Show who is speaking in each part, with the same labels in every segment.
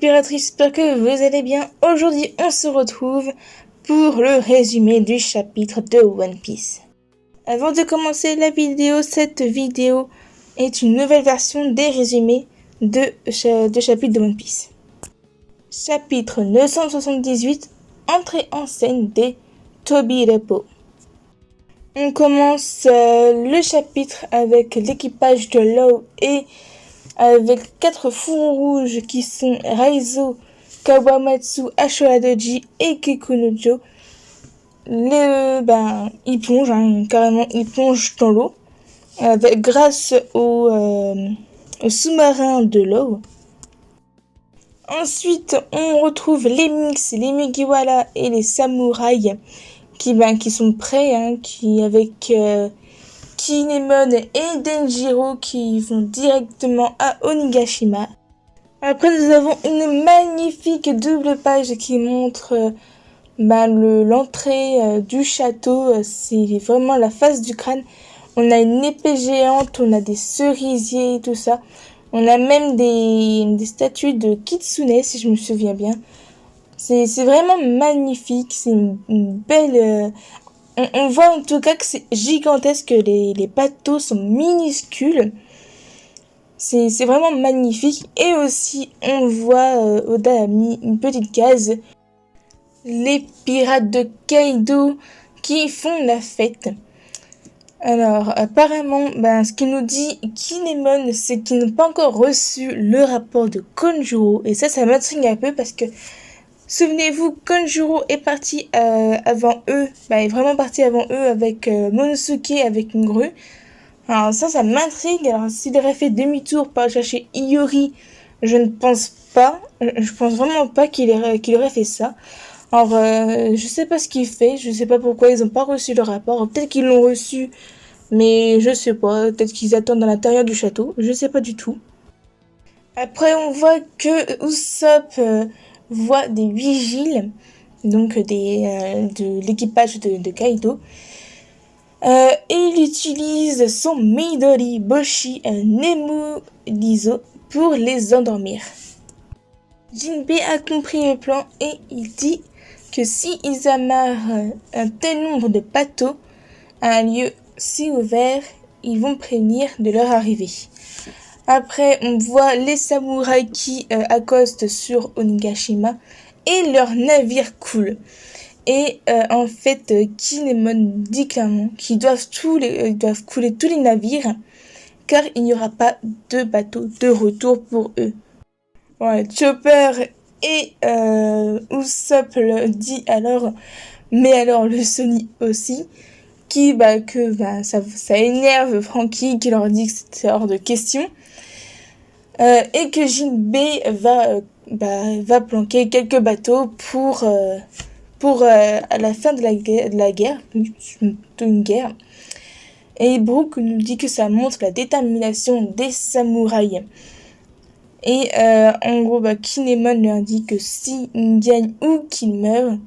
Speaker 1: piratrices, j'espère que vous allez bien. Aujourd'hui, on se retrouve pour le résumé du chapitre de One Piece. Avant de commencer la vidéo, cette vidéo est une nouvelle version des résumés de chapitres de One Piece. Chapitre 978, entrée en scène des Toby Reppo. On commence le chapitre avec l'équipage de Law et avec 4 fourrons rouges qui sont Raizo, Kawamatsu, Ashura-doji et Kikunojo. Ils plongent, carrément, ils plongent dans l'eau grâce au sous-marin de l'eau. Ensuite, on retrouve les Mix, les Mugiwara et les samouraïs qui sont prêts, avec Kinemon et Denjiro qui vont directement à Onigashima. Après, nous avons une magnifique double page qui montre l'entrée du château. C'est vraiment la face du crâne. On a une épée géante, on a des cerisiers et tout ça. On a même des statues de Kitsune, si je me souviens bien. C'est vraiment magnifique. C'est une belle... On voit en tout cas que c'est gigantesque, les bateaux sont minuscules. C'est vraiment magnifique. Et aussi, on voit, Oda a mis une petite case. Les pirates de Kaido qui font la fête. Alors, apparemment, ce qu'il nous dit Kinemon, c'est qu'ils n'ont pas encore reçu le rapport de Kanjuro. Et ça m'intrigue un peu parce que, souvenez-vous, Kanjuro est parti avant eux. Est vraiment parti avant eux avec Monosuke, avec une grue. Alors ça m'intrigue. Alors s'il aurait fait demi-tour pour aller chercher Iori, je ne pense pas. Je pense vraiment pas qu'il aurait fait ça. Alors je sais pas ce qu'il fait. Je sais pas pourquoi ils n'ont pas reçu le rapport. Peut-être qu'ils l'ont reçu, mais je sais pas. Peut-être qu'ils attendent à l'intérieur du château. Je sais pas du tout. Après on voit que Usopp voit des vigiles, donc de l'équipage de Kaido. Et il utilise son Midori Boshi Nemu Lizo pour les endormir. Jinbei a compris le plan et il dit que si ils amarrent un tel nombre de bateaux à un lieu si ouvert, ils vont prévenir de leur arrivée. Après, on voit les samouraïs qui accostent sur Onigashima et leur navire coule. Et en fait, Kinemon dit clairement qu'ils doivent couler tous les navires, car il n'y aura pas de bateau de retour pour eux. Ouais, Chopper et Usopp le dit alors, mais alors le Sony aussi, ça énerve Franky, qui leur dit que c'est hors de question, et que Jinbei va planquer quelques bateaux pour à la fin de la guerre, une guerre. Et Brook nous dit que ça montre la détermination des samouraïs. Et en gros, Kinemon leur dit que s'ils gagnent ou qu'ils meurent,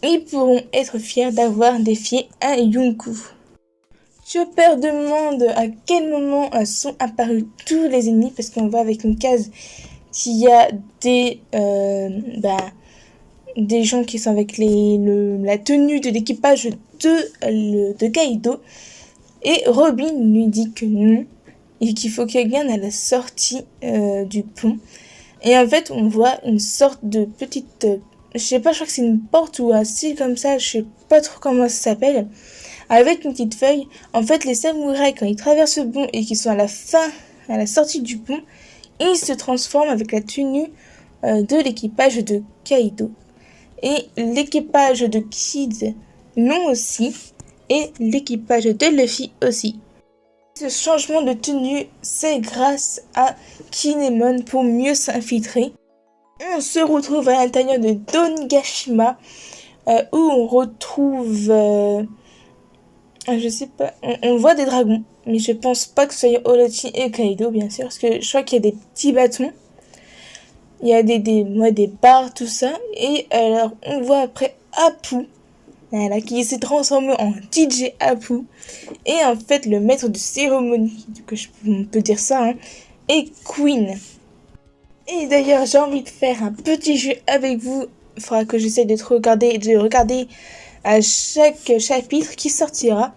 Speaker 1: ils pourront être fiers d'avoir défié un Yonkou. Chopper demande à quel moment sont apparus tous les ennemis, parce qu'on voit avec une case qu'il y a des gens qui sont avec la tenue de l'équipage de Kaido. Et Robin lui dit que non, et qu'il faut qu'il vienne à la sortie du pont. Et en fait, on voit une sorte de petite... je sais pas, je crois que c'est une porte ou un style comme ça, je sais pas trop comment ça s'appelle, avec une petite feuille. En fait, les samouraïs, quand ils traversent le pont et qu'ils sont à la sortie du pont, ils se transforment avec la tenue de l'équipage de Kaido. Et l'équipage de Kid l'ont aussi, et l'équipage de Luffy aussi. Ce changement de tenue, c'est grâce à Kinemon pour mieux s'infiltrer. On se retrouve à l'intérieur de Onigashima, où on retrouve... je sais pas, on voit des dragons, mais je pense pas que ce soit Orochi et Kaido, bien sûr, parce que je crois qu'il y a des petits bâtons. Il y a des barres, tout ça. Et alors, on voit après Apu, qui s'est transformé en DJ Apu. Et en fait, le maître de cérémonie, on peut dire ça, est Queen. Et d'ailleurs, j'ai envie de faire un petit jeu avec vous. Il faudra que j'essaie de regarder à chaque chapitre qui sortira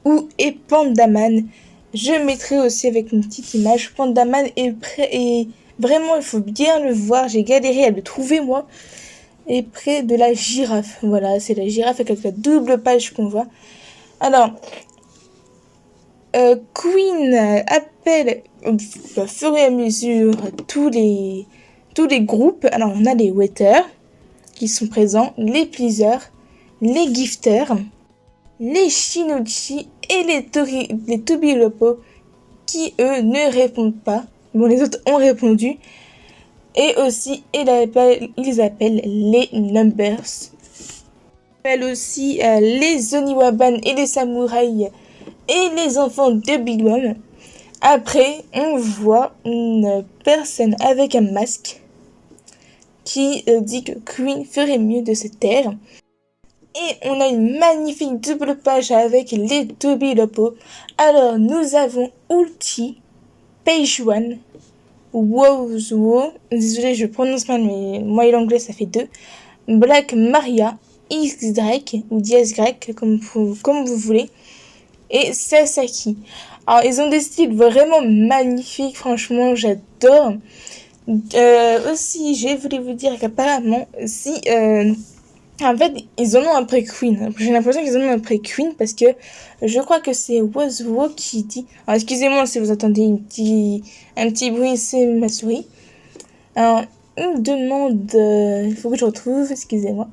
Speaker 1: où est Pandaman. Je mettrai aussi avec une petite image. Pandaman est prêt et vraiment il faut bien le voir. J'ai galéré à le trouver moi. Et près de la girafe. Voilà, c'est la girafe avec la double page qu'on voit. Alors, Queen appelle au fur et à mesure tous les groupes. Alors, on a les waiters qui sont présents, les pleasers, les gifters, les shinochi et les tobilopo qui, eux, ne répondent pas. Bon, les autres ont répondu. Et aussi, ils appellent les numbers. Ils appellent aussi les oniwaban et les samouraïs et les enfants de Big Mom. Après, on voit une personne avec un masque qui dit que Queen ferait mieux de se taire. Et on a une magnifique double page avec les tobilopo. Alors, nous avons Ulti, Page One, Wozuo, désolé je prononce mal mais moi et l'anglais ça fait deux, Black Maria, X-Drake ou Diaz grec comme vous voulez, et Sasaki. Alors ils ont des styles vraiment magnifiques, franchement j'adore. Aussi je voulais vous dire qu'apparemment si en fait, ils en ont après Queen. J'ai l'impression qu'ils en ont après Queen parce que je crois que c'est Wozuo qui dit... Alors, excusez-moi si vous entendez un petit bruit, c'est ma souris. Alors, il me demande... Il faut que je retrouve, excusez-moi.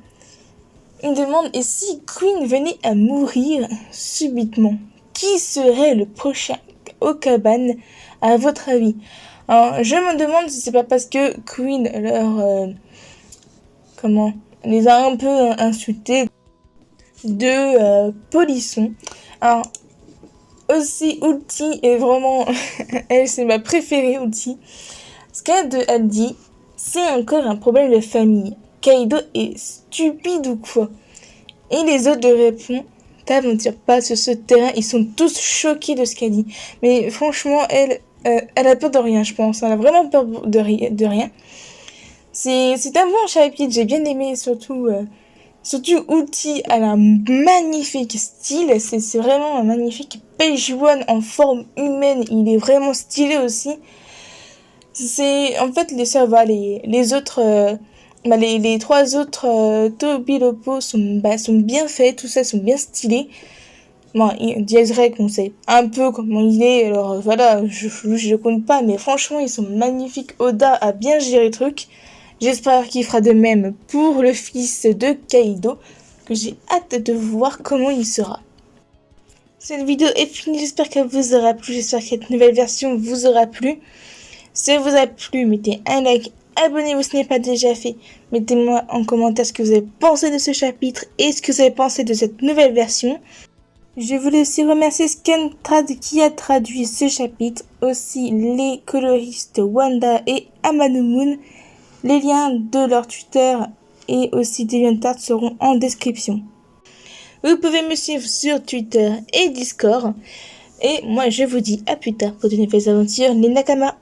Speaker 1: Il me demande, et si Queen venait à mourir subitement, qui serait le prochain Okaban à votre avis? Alors, je me demande si c'est pas parce que Queen leur... les a un peu insultés de polisson. Alors, aussi, Ulti est vraiment... elle, c'est ma préférée, Ulti. Ce elle dit, c'est encore un problème de famille. Kaido est stupide ou quoi? Et les autres lui répondent, t'aventure pas sur ce terrain. Ils sont tous choqués de ce qu'elle dit. Mais franchement, elle a peur de rien, je pense. Elle a vraiment peur de rien. C'est un bon chapitre, j'ai bien aimé, surtout Ulti, elle a un magnifique style, c'est vraiment un magnifique Page One en forme humaine, il est vraiment stylé aussi. En fait, les autres, les trois autres Tobilopo sont bien faits, tout ça, sont bien stylés. Bon, Diaz Rek, on sait un peu comment il est, alors voilà, je le compte pas, mais franchement, ils sont magnifiques. Oda a bien géré le truc. J'espère qu'il fera de même pour le fils de Kaido, que j'ai hâte de voir comment il sera. Cette vidéo est finie, j'espère qu'elle vous aura plu, j'espère que cette nouvelle version vous aura plu. Si elle vous a plu, mettez un like, abonnez-vous si ce n'est pas déjà fait. Mettez-moi en commentaire ce que vous avez pensé de ce chapitre et ce que vous avez pensé de cette nouvelle version. Je voulais aussi remercier Scantrad qui a traduit ce chapitre, aussi les coloristes Wanda et Amano Moon. Les liens de leur Twitter et aussi DeviantArt seront en description. Vous pouvez me suivre sur Twitter et Discord. Et moi je vous dis à plus tard pour de nouvelles aventures, les Nakama.